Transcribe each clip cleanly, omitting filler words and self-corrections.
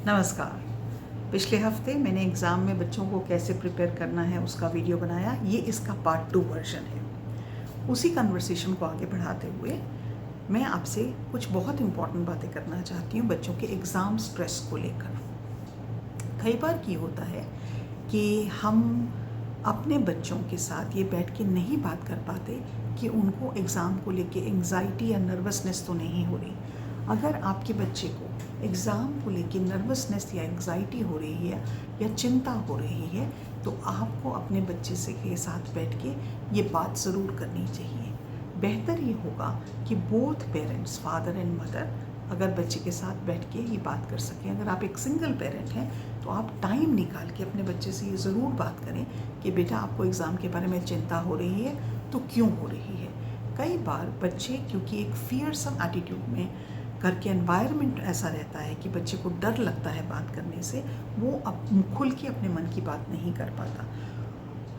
नमस्कार। पिछले हफ्ते मैंने एग्ज़ाम में बच्चों को कैसे प्रिपेयर करना है उसका वीडियो बनाया। ये इसका पार्ट 2 वर्जन है। उसी कन्वर्सेशन को आगे बढ़ाते हुए मैं आपसे कुछ बहुत इम्पॉर्टेंट बातें करना चाहती हूँ बच्चों के एग्ज़ाम स्ट्रेस को लेकर। कई बार ये होता है कि हम अपने बच्चों के साथ ये बैठ के नहीं बात कर पाते कि उनको एग्ज़ाम को लेके एंग्जाइटी या नर्वसनेस तो नहीं हो रही। अगर आपके बच्चे को एग्ज़ाम को लेके नर्वसनेस या एंग्जाइटी हो रही है या चिंता हो रही है तो आपको अपने बच्चे से के साथ बैठ के ये बात ज़रूर करनी चाहिए। बेहतर ये होगा कि both parents, father and mother, अगर बच्चे के साथ बैठ के ये बात कर सकें। अगर आप एक सिंगल पेरेंट हैं तो आप टाइम निकाल के अपने बच्चे से ये ज़रूर बात करें कि बेटा आपको एग्ज़ाम के बारे में चिंता हो रही है तो क्यों हो रही है। कई बार बच्चे क्योंकि एक फियरसम एटीट्यूड में घर के एनवायरनमेंट ऐसा रहता है कि बच्चे को डर लगता है बात करने से, वो अब खुल के अपने मन की बात नहीं कर पाता।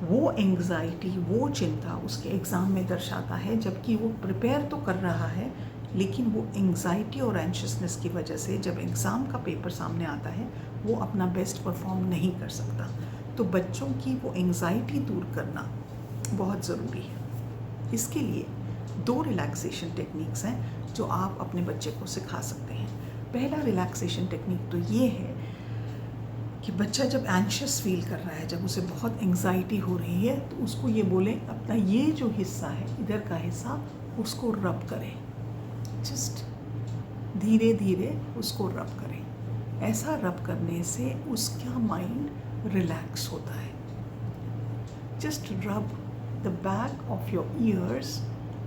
वो एंग्जाइटी, वो चिंता उसके एग्ज़ाम में दर्शाता है, जबकि वो प्रिपेयर तो कर रहा है लेकिन वो एंग्जाइटी और एंशियसनेस की वजह से जब एग्ज़ाम का पेपर सामने आता है वो अपना बेस्ट परफॉर्म नहीं कर सकता। तो बच्चों की वो एंग्जाइटी दूर करना बहुत ज़रूरी है। इसके लिए 2 रिलैक्सेशन टेक्निक्स हैं जो आप अपने बच्चे को सिखा सकते हैं। पहला रिलैक्सेशन टेक्निक तो ये है कि बच्चा जब एंशियस फील कर रहा है, जब उसे बहुत एंग्जाइटी हो रही है तो उसको ये बोलें अपना ये जो हिस्सा है, इधर का हिस्सा, उसको रब करें। जस्ट धीरे धीरे उसको रब करें। ऐसा रब करने से उसका माइंड रिलैक्स होता है। जस्ट रब the back of your ears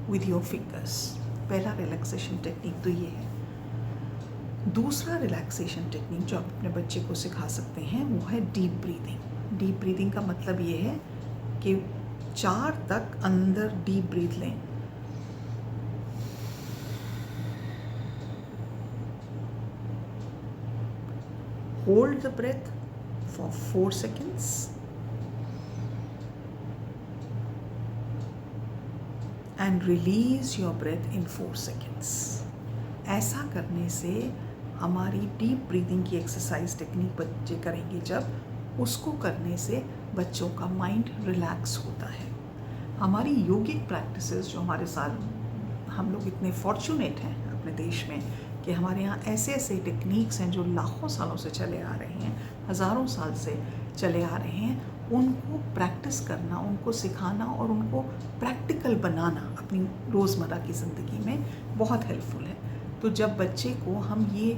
with your fingers. पहला रिलैक्सेशन टेक्निक तो ये है। दूसरा रिलैक्सेशन टेक्निक जो आप अपने बच्चे को सिखा सकते हैं वो है डीप ब्रीदिंग। डीप ब्रीदिंग का मतलब ये है कि 4 तक अंदर डीप ब्रीथ लें, hold the breath for 4 seconds and release your breath in 4 seconds। ऐसा करने से हमारी डीप ब्रीदिंग की एक्सरसाइज टेक्निक बच्चे करेंगे जब, उसको करने से बच्चों का माइंड रिलैक्स होता है। हमारी योगिक प्रैक्टिसेस जो हमारे साथ, हम लोग इतने फॉर्चुनेट हैं अपने देश में कि हमारे यहाँ ऐसे ऐसे टेक्निक्स हैं जो लाखों सालों से चले आ रहे हैं, हज़ारों साल से चले आ रहे हैं। उनको प्रैक्टिस करना, उनको सिखाना और उनको प्रैक्टिकल बनाना अपनी रोज़मर्रा की ज़िंदगी में बहुत हेल्पफुल है। तो जब बच्चे को हम ये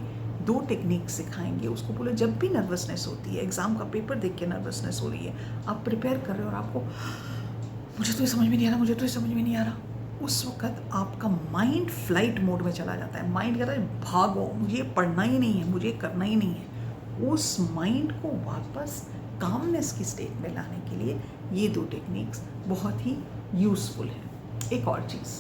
2 टेक्निक सिखाएंगे, उसको बोले जब भी नर्वसनेस होती है, एग्ज़ाम का पेपर देख के नर्वसनेस हो रही है, आप प्रिपेयर कर रहे हो और आपको मुझे तो ये समझ में नहीं आ रहा, मुझे तो ये समझ में नहीं आ रहा, उस वक्त आपका माइंड फ्लाइट मोड में चला जाता है। माइंड कहता है भागो, मुझे पढ़ना ही नहीं है, मुझे करना ही नहीं है। उस माइंड को वापस कामनेस की स्टेट में लाने के लिए ये 2 टेक्निक्स बहुत ही यूज़फुल हैं। एक और चीज़,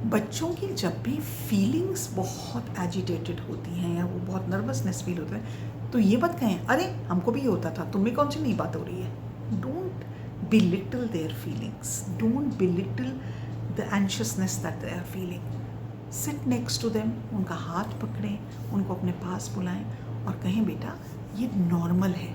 बच्चों की जब भी फीलिंग्स बहुत एजिटेटेड होती हैं या वो बहुत नर्वसनेस फील होता है तो ये मत कहें अरे हमको भी होता था, तुम्हें कौन सी नई बात हो रही है। Don't belittle their feelings, don't belittle the anxiousness that they are feeling. Sit next to them, उनका हाथ पकड़ें, उनको अपने पास बुलाएं और कहें बेटा ये नॉर्मल है।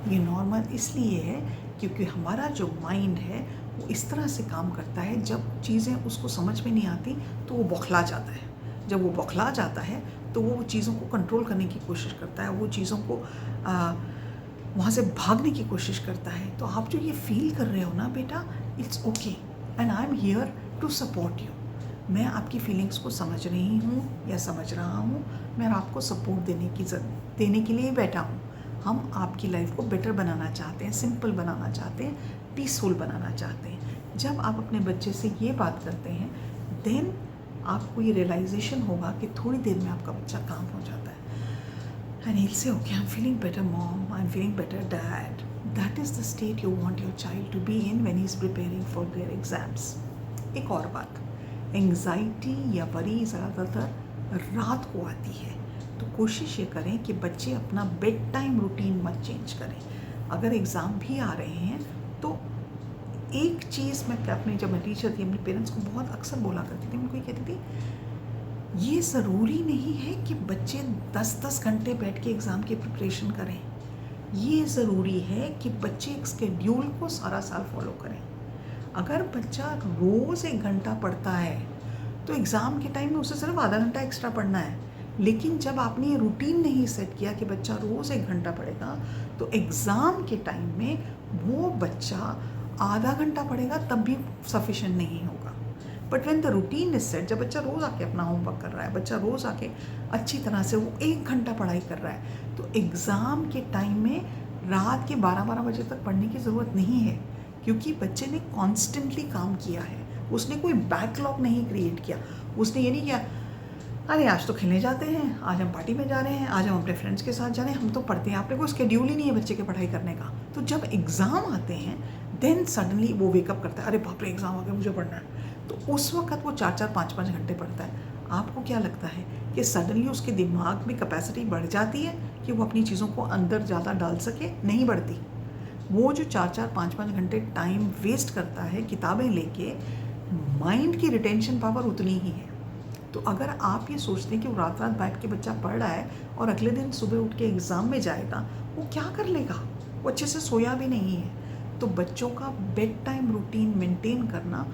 ये नॉर्मल इसलिए है क्योंकि हमारा जो माइंड है वो इस तरह से काम करता है, जब चीज़ें उसको समझ में नहीं आती तो वो बौखला जाता है। जब वो बौखला जाता है तो वो चीज़ों को कंट्रोल करने की कोशिश करता है, वो चीज़ों को वहाँ से भागने की कोशिश करता है। तो आप जो ये फील कर रहे हो ना बेटा, it's okay and I am here to support you. मैं आपकी फीलिंग्स को समझ रही हूँ या समझ रहा हूँ, मैं आपको सपोर्ट देने के लिए बैठा हूँ। हम आपकी लाइफ को बेटर बनाना चाहते हैं, सिंपल बनाना चाहते हैं, पीसफुल बनाना चाहते हैं। जब आप अपने बच्चे से ये बात करते हैं देन आपको ये रियलाइजेशन होगा कि थोड़ी देर में आपका बच्चा काम हो जाता है। And he'll say, okay, I'm feeling better, mom. I'm feeling better, dad. That is the state you want your child to be in when he's preparing for their exams. एक और बात, एंग्जाइटी या वरी ज़्यादातर रात को आती है, तो कोशिश ये करें कि बच्चे अपना बेड टाइम रूटीन मत चेंज करें। अगर एग्ज़ाम भी आ रहे हैं तो एक चीज़ मैं अपनी, जब मैं टीचर थी, अपने पेरेंट्स को बहुत अक्सर बोला करती थी, उनको ये कहती थी ये ज़रूरी नहीं है कि बच्चे 10-10 घंटे बैठ के एग्ज़ाम की प्रिपरेशन करें। ये ज़रूरी है कि बच्चे एक स्केड्यूल को सारा साल फॉलो करें। अगर बच्चा रोज़ 1 घंटा पढ़ता है तो एग्ज़ाम के टाइम में उसे सिर्फ आधा घंटा एक्स्ट्रा पढ़ना है। लेकिन जब आपने ये रूटीन नहीं सेट किया कि बच्चा रोज़ 1 घंटा पढ़ेगा, तो एग्ज़ाम के टाइम में वो बच्चा आधा घंटा पढ़ेगा तब भी सफिशिएंट नहीं होगा। But when the routine is set, जब बच्चा रोज़ आके अपना होमवर्क कर रहा है, बच्चा रोज़ आके अच्छी तरह से वो 1 घंटा पढ़ाई कर रहा है, तो एग्ज़ाम के टाइम में रात के 12-12 बजे तक पढ़ने की ज़रूरत नहीं है, क्योंकि बच्चे ने कॉन्स्टेंटली काम किया है। उसने कोई बैकलॉग नहीं क्रिएट किया। उसने ये नहीं किया अरे आज तो खेलने जाते हैं, आज हम पार्टी में जा रहे हैं, आज हम अपने फ्रेंड्स के साथ जा रहे हैं, हम तो पढ़ते हैं। आपने कोई स्केड्यूल ही नहीं है बच्चे के पढ़ाई करने का। तो जब एग्ज़ाम आते हैं देन सडनली वो वेकअप करता है, अरे बाप रे एग्ज़ाम आ गया, मुझे पढ़ना है। तो उस वक्त वो 4-4 5-5 घंटे पढ़ता है। आपको क्या लगता है कि सडनली उसके दिमाग में कैपेसिटी बढ़ जाती है कि वो अपनी चीज़ों को अंदर ज़्यादा डाल सके? नहीं बढ़ती। वो जो 4-4 5-5 घंटे टाइम वेस्ट करता है किताबें लेके, माइंड की रिटेंशन पावर उतनी ही है। तो अगर आप ये सोचते हैं कि वो रात रात बैठ के बच्चा पढ़ रहा है और अगले दिन सुबह उठ के एग्ज़ाम में जाएगा, वो क्या कर लेगा? वो अच्छे से सोया भी नहीं है। तो बच्चों का बेड टाइम रूटीन मेंटेन करना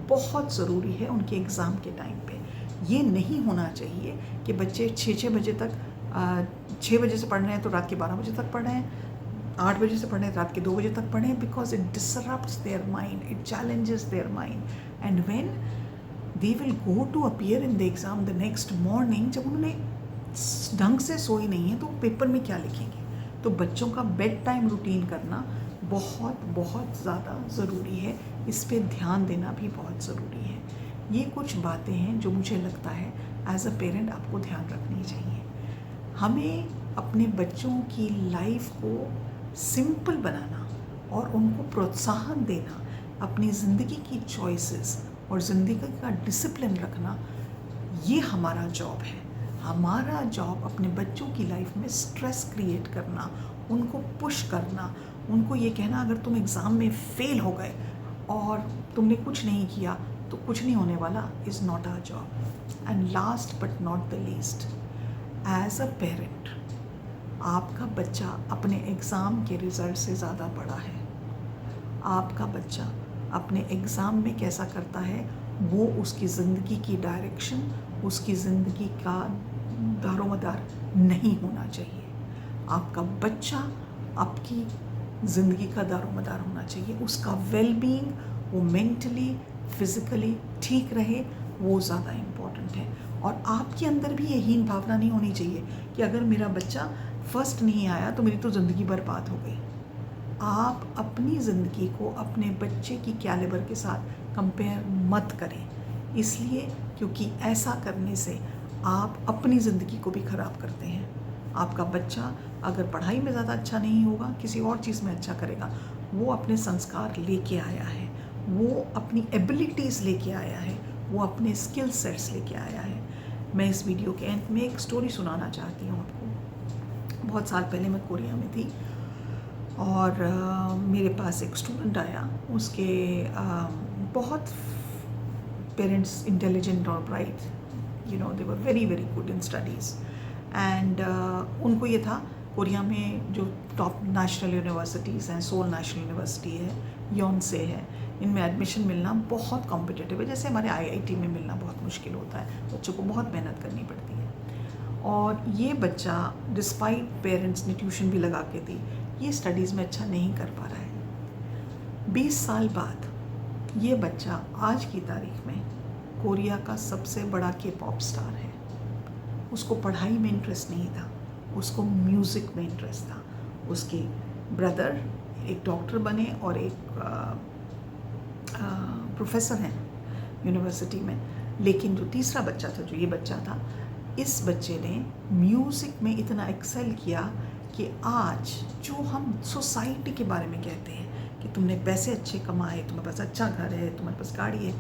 बहुत ज़रूरी है उनके एग्ज़ाम के टाइम पे। ये नहीं होना चाहिए कि बच्चे 6-6 बजे तक 6 बजे से पढ़ रहे हैं तो रात के 12 बजे तक पढ़ रहे हैं, 8 बजे से पढ़ रहे हैं रात के 2 बजे तक पढ़ें, because it disrupts their mind, it challenges their mind, and when they will go to appear in the exam the next morning, जब उन्होंने ढंग से सोई नहीं है तो पेपर में क्या लिखेंगे? तो बच्चों का बेड टाइम रूटीन करना बहुत बहुत ज़्यादा ज़रूरी है। इस पे ध्यान देना भी बहुत ज़रूरी है। ये कुछ बातें हैं जो मुझे लगता है एज अ पेरेंट आपको ध्यान रखनी चाहिए। हमें अपने बच्चों की लाइफ को सिंपल बनाना और उनको प्रोत्साहन देना, अपनी ज़िंदगी की चॉइसेस और ज़िंदगी का डिसिप्लिन रखना, ये हमारा जॉब है। हमारा जॉब अपने बच्चों की लाइफ में स्ट्रेस क्रिएट करना, उनको पुश करना, उनको ये कहना अगर तुम एग्ज़ाम में फ़ेल हो गए और तुमने कुछ नहीं किया तो कुछ नहीं होने वाला, is not our job. And last but not the least, as a parent, आपका बच्चा अपने एग्ज़ाम के रिज़ल्ट से ज़्यादा बड़ा है। आपका बच्चा अपने एग्ज़ाम में कैसा करता है वो उसकी ज़िंदगी की डायरेक्शन, उसकी ज़िंदगी का दारोमदार नहीं होना चाहिए। आपका बच्चा आपकी ज़िंदगी का दारोमदार होना चाहिए। उसका वेलबींग, वो मेंटली फिज़िकली ठीक रहे, वो ज़्यादा इम्पॉर्टेंट है। और आपके अंदर भी ये हीन भावना नहीं होनी चाहिए कि अगर मेरा बच्चा फर्स्ट नहीं आया तो मेरी तो ज़िंदगी बर्बाद हो गई। आप अपनी ज़िंदगी को अपने बच्चे की कैलिबर के साथ कंपेयर मत करें, इसलिए क्योंकि ऐसा करने से आप अपनी ज़िंदगी को भी ख़राब करते हैं। आपका बच्चा अगर पढ़ाई में ज़्यादा अच्छा नहीं होगा, किसी और चीज़ में अच्छा करेगा, वो अपने संस्कार लेके आया है, वो अपनी एबिलिटीज़ लेके आया है, वो अपने स्किल सेट्स लेके आया है। मैं इस वीडियो के एंड में एक स्टोरी सुनाना चाहती हूँ आपको। बहुत साल पहले मैं कोरिया में थी और मेरे पास एक स्टूडेंट आया। उसके बहुत पेरेंट्स इंटेलिजेंट और bright, you know, they were very very good in studies, and उनको ये था कोरिया में जो टॉप नेशनल यूनिवर्सिटीज़ हैं, सोल नेशनल यूनिवर्सिटी है, योनसे है, इनमें एडमिशन मिलना बहुत कॉम्पिटिटिव है। जैसे हमारे आईआईटी में मिलना बहुत मुश्किल होता है, बच्चों को बहुत मेहनत करनी पड़ती है। और ये बच्चा डिस्पाइट पेरेंट्स ने ट्यूशन भी लगा के दी, ये स्टडीज़ में अच्छा नहीं कर पा रहा है। 20 साल बाद ये बच्चा आज की तारीख में कोरिया का सबसे बड़ा के-पॉप स्टार है। उसको पढ़ाई में इंटरेस्ट नहीं था, उसको म्यूज़िक में इंटरेस्ट था। उसके ब्रदर एक डॉक्टर बने और एक प्रोफेसर हैं यूनिवर्सिटी में, लेकिन जो तीसरा बच्चा था, जो ये बच्चा था, इस बच्चे ने म्यूज़िक में इतना एक्सेल किया कि आज जो हम सोसाइटी के बारे में कहते हैं कि तुमने पैसे अच्छे कमाए, तुम्हारे पास अच्छा घर है, तुम्हारे पास गाड़ी है,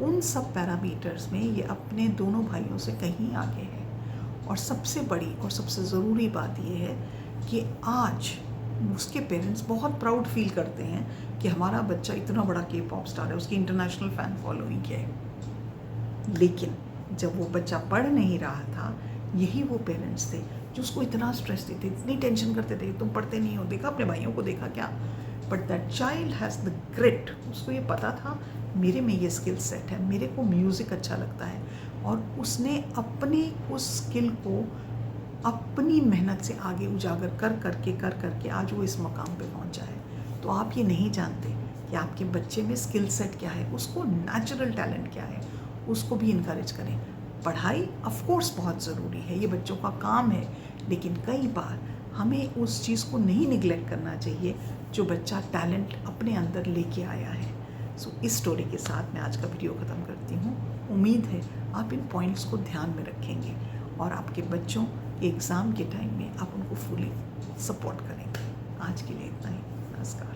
उन सब पैरामीटर्स में ये अपने दोनों भाइयों से कहीं आगे है। और सबसे बड़ी और सबसे ज़रूरी बात ये है कि आज उसके पेरेंट्स बहुत प्राउड फील करते हैं कि हमारा बच्चा इतना बड़ा के-पॉप स्टार है, उसकी इंटरनेशनल फ़ैन फॉलोइंग है। लेकिन जब वो बच्चा पढ़ नहीं रहा था, यही वो पेरेंट्स थे जो उसको इतना स्ट्रेस देते, इतनी टेंशन करते थे, तुम पढ़ते नहीं हो, देखा अपने भाइयों को, देखा क्या। But that child has the grit, उसको ये पता था मेरे में ये स्किल सेट है, मेरे को म्यूज़िक अच्छा लगता है, और उसने अपने उस स्किल को अपनी मेहनत से आगे उजागर कर करके आज वो इस मकाम पे पहुंचा है। तो आप ये नहीं जानते कि आपके बच्चे में स्किल सेट क्या है, उसको नेचुरल टैलेंट क्या है, उसको भी इनकरेज करें। पढ़ाई ऑफ कोर्स बहुत ज़रूरी है, ये बच्चों का काम है, लेकिन कई बार हमें उस चीज़ को नहीं निगलेक्ट करना चाहिए जो बच्चा टैलेंट अपने अंदर लेके आया है। सो इस स्टोरी के साथ मैं आज का वीडियो ख़त्म करती हूँ। उम्मीद है आप इन पॉइंट्स को ध्यान में रखेंगे और आपके बच्चों के एग्ज़ाम के टाइम में आप उनको फुली सपोर्ट करेंगे। आज के लिए इतना ही। नमस्कार।